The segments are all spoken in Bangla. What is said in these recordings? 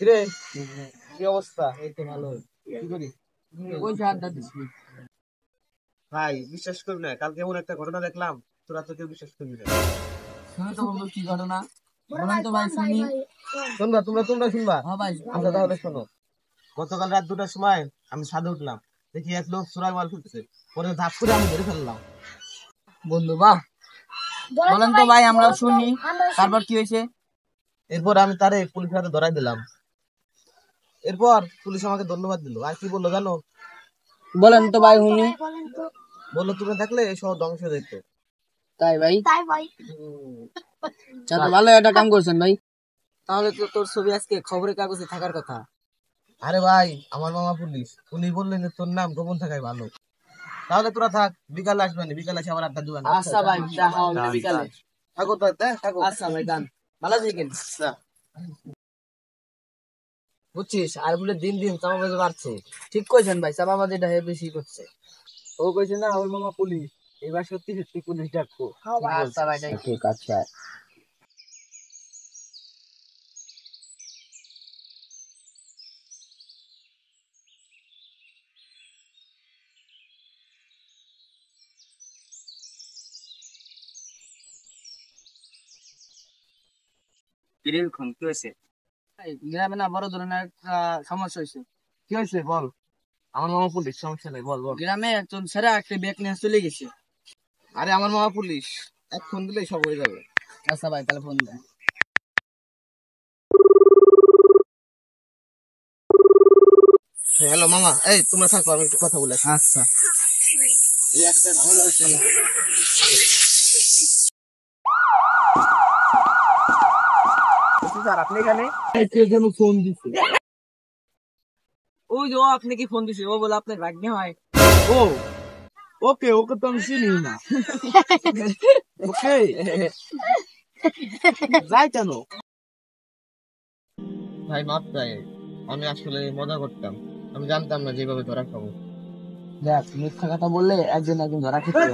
কিরে, কি অবস্থা? এই তো ভালো। কি করি? ওই যে আড্ডা দিচ্ছি। ভাই বিশ্বাস করবি না, কালকে এমন একটা ঘটনা দেখলাম, তোরা তো কেউ বিশ্বাস করবি না। শুনে তো বন্ধু কি ঘটনা? বলেন তো ভাই শুনি। শুনবা, তোমরা শুনবা। হ্যাঁ ভাই। আচ্ছা তাহলে শোনো। গতকাল রাত 2টার সময় আমি ছাদে উঠলাম, দেখি এক লোক চোরাই মাল ফেলতেছে। পরে ধাপ করে আমি ধরে ফেললাম। বন্ধু বাহ, বলেন তো ভাই আমরা শুনি। তারপর কি হয়েছে? এরপর আমি তারে পুলিশের হাতে ধরাই দিলাম। এরপর পুলিশ আমাকে ধন্যবাদ দিল। আর কি বললো জানো? বলেন তো ভাই শুনি। বললো তুমি থাকলে এই শহর ধ্বংস হয়ে যেত। তাই ভাই? আচ্ছা, তো ভালো একটা কাম করছেন ভাই। তাহলে তো তোর ছবি আজকে খবরের কাগজে থাকার কথা। আরে ভাই, আমার মামা পুলিশ, উনি বললেন যে তোর নাম গোপন থাকাই ভালো। তাহলে তোরা থাক, বিকালে আসবেন, বিকালে এসে আবার আড্ডা দিবেন। আচ্ছা ভাই, দেখা হবে বিকালে। থাকো তো, থাকো। আচ্ছা ভাই, গান ভালো থাকেন। বুঝছিস, আর বলে দিন দিন চাপাবাজি বাড়ছে। ঠিক কইছেন ভাই, চাপাবাজিটা বেশি করছে। ও কইছে না ওর মামা পুলিশ, এবার সত্যি সত্যি পুলিশ ডাকবো। আচ্ছা ভাই, ঠিক আছে। কিরকম কি হয়েছে? গ্রামে না বড় ধরনের একটা সমস্যা হয়েছে। কি হয়েছে বল? আমার মামা পুলিশ, সমস্যা নেই, বল বল। গ্রামে একজন ছেড়া একটা ব্যাগ নিয়ে চলে গেছে। আরে আমার মামা পুলিশ, এক ফোন দিলেই সব হয়ে যাবে। আচ্ছা ভাই, তাহলে ফোন দেন। হ্যালো মামা, এই তোমরা থাকো, আমি একটু কথা বলে আসি। আচ্ছা। স্যার আপনি এখানে? ফোন দিছে। ওই যে ও আপনি কি ফোন দিছে, ও বলে আপনার ভাগ্নে হয়। ও ওকে, ওকে তো আমি চিনি না। ওকে যাই কেন? ভাই মাপ চাই, আমি আসলে মজা করতাম, আমি জানতাম না যেভাবে ধরা খাবো। দেখ, মিথ্যা কথা বললে একজন একজন ধরা খেতে হয়।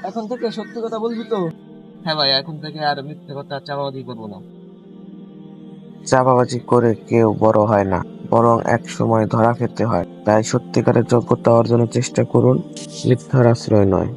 এখন থেকে সত্যি কথা বলবি তো? হ্যাঁ ভাই, এখন থেকে আর মিথ্যে কথা চাপাবাজি করবো না। চাপাবাজি করে কেউ বড় হয় না, বরং এক সময় ধরা খেতে হয়। তাই সত্যিকারের যোগ্যতা অর্জনের চেষ্টা করুন, মিথ্যার আশ্রয় নয়।